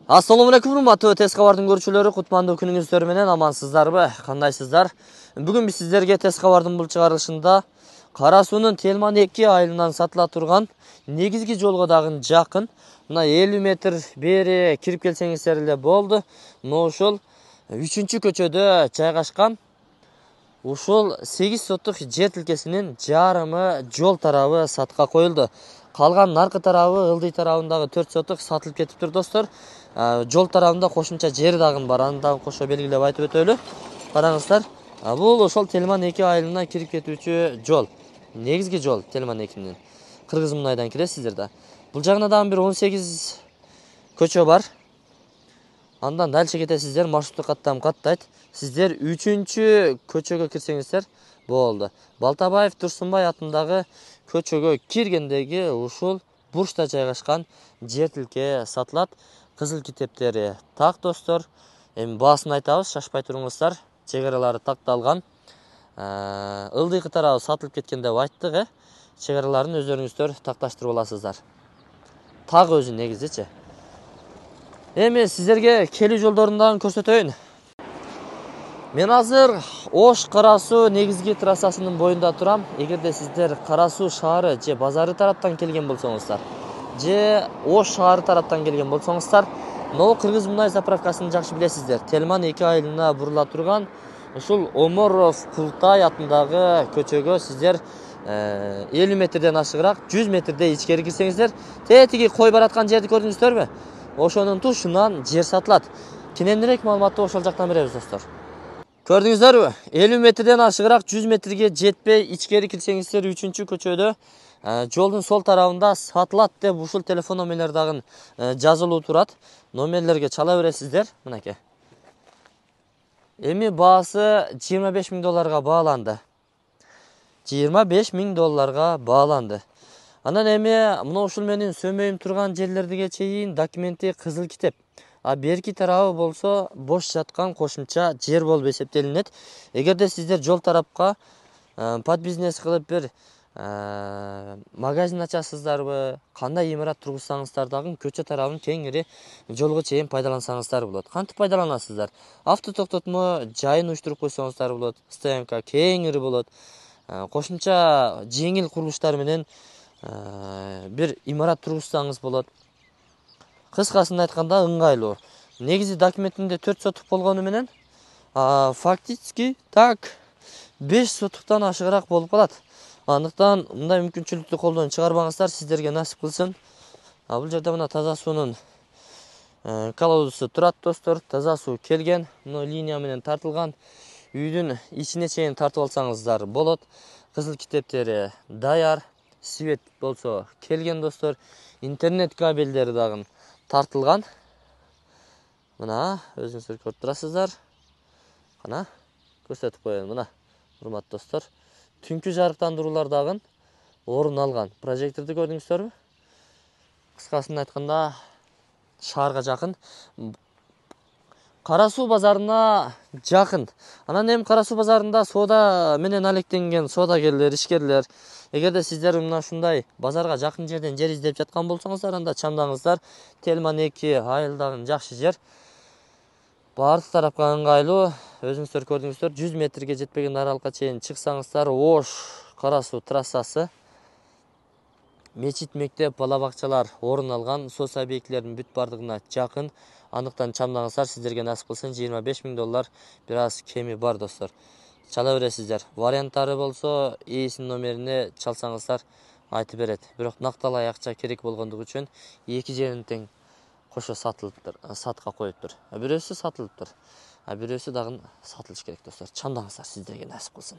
Assalamu alaikum, урматтуу Тез кабардын көрүүчүлөрү, кутмандуу күнүңүздөр менен амансыздарбы? Кандайсыздар? Бүгүн биз сиздерге Тез кабардын бул чыгарылышында Кара суунун Телман 2 айылынан сатыла турган негизги жолго дагы жакын, мына 50 метр бери кирип келсеңиздер эле болду. Мына ушул 3-көчөдө жайгашкан ушул 8 соттук жер тилкесинин жарымы жол тарабы сатка коюлду. Калган наркы тарабы, ылдый тарабындагы 4 соттук сатылып кетиптир достор. Жол тарабында кошумча жер дагы бар, аны дагы кошо белгилеп айтып өтөлү. Караңыздар, бул ошол Телман 2 айылына кирип кетүүчү жол. Негизги жол Телман 2-нин. Кыргыз Мунайдан киресиздер да. Бул жагына дагы бир 18 көчө бар. Андан дальше кетесиздер, маршруттук каттам каттайт. Сиздер 3-көчөгө кирсеңиздер болду. Балтабаев Турсунбай атындагы көчөгө киргендеги ушул бурчта жайгашкан жер тилке сатылат. Кызыл китептери так достор. Эми баасын айтабыз, шашпай туруңуздар. Чегаралары такталган. Ылдыйкы тарабы сатылып кеткен деп айттык, Чегараларын өздөрүңүздөр такташтырып аласыздар. Так өзү негизичи. Эми сиздерге келүү жолдорун дагы көрсөтөйүн. Мен азыр Ош Кара суу негизги трассасынын боюнда турам. Эгерде сиздер Кара суу шаары же базары тараптан келген болсоңуздар, же Ош шаары тараптан келген болсоңуздар, но Кыргыз Мунай заправкасын жакшы билесиздер. Телман 2 айылына бурула турган ушул Оморов Култай атындагы көчөгө сиздер 50 метрден ашыгыраак 100 метрде ичкери кирсеңиздер, тетиги кой бараткан жерди көрдүңүздөрбү? Ошонун тушунан жер сатылат. Кененирээк маалыматты ошол жактан беребиз достор. Көрдүңүздөрбү? 50 метрден ашыгыраак 100 метрге жетпей ичкери кирсеңиздер 3-көчөдө жолдун сол тарабында сатылат деп ушул телефон номерлер дагы жазылуу турат. Номерлерге чала бересиздер, мынакей. Эми баасы $25,000 бааланды. $25,000 бааланды. Анан эми мына ушул менин сөмөйүм турган жерлерге чейин документи кызыл китеп. Берки тарабы болсо бош жаткан кошумча жер болуп эсептелинет. Эгерде сиздер жол тарапка под бизнес кылып бир магазин ачасыздарбы, кандай имарат тургузсаңыздар дагы көчө тарабын кеңири жолго чейин пайдалансаңыздар болот. Кантип пайдаланасыздар? Авто токтотмо жайын уюштуруп койсоңуздар болот. Стоянка кеңири болот. Кошумча жеңил курулуштар менен бир имарат тургузсаңыз болот. Кыскасын айтканда ыңгайлуу. Негизи документинде 4 сотук болгону менен фактически так 5 сотуктан ашыгыраак болуп калат. Андыктан мындай мүмкүнчүлүктү колдон чыгарбаңыздар, сиздерге насип кылсын. Бул жерде мына таза суунун колодосу турат достор. Таза суу келген, мына линия менен тартылган. Үйдүн ичине чейин тартып алсаңыздар болот. Кызыл китептери даяр, свет болсо келген достор. Интернет кабелдери дагы тартылган. Мына өзүңүздөр көрүп турасыздар. Кана көрсөтүп коеюн, мына урматтуу достор. Түнкү жарыктандыруулар дагы орун алган. Прожекторду көрдүңүздөрбү? Кыскасын айтканда шаарга жакын, Кара суу базарына жакын. Анан эми Кара суу базарында соода менен алектенген соодагерлер, ишкерлер, эгерде сиздер мына ушундай базарга жакын жерден жер издеп жаткан болсоңуздар, анда чамдаңыздар. Телман 2 айылдагы жакшы жер. Баардык тарапка ыңгайлуу. Өзүңүздөр көрдүңүздөр, 100 метрге жетпеген аралыкка чейин чыксаңыздар, Ош Кара суу трассасы, мечит, мектеп, бала бакчалар орун алган, соц объектилердин бүт бардыгына жакын. Андыктан чамдаңыздар, сиздерге насип кылсын. $25,000 бир аз кеми бар достор. Чала бересиздер. Варианттары болсо ээсинин номерине чалсаңыздар айтып берет. Бирок накталай акча керек болгондугу үчүн эки жерин тең кошо сатылыптыр, сатка коюптур. Бирөөсү сатылыптыр. Бирөөсү дагы сатылыш керек достор. Чамдаңыздар, сиздерге насип кылсын.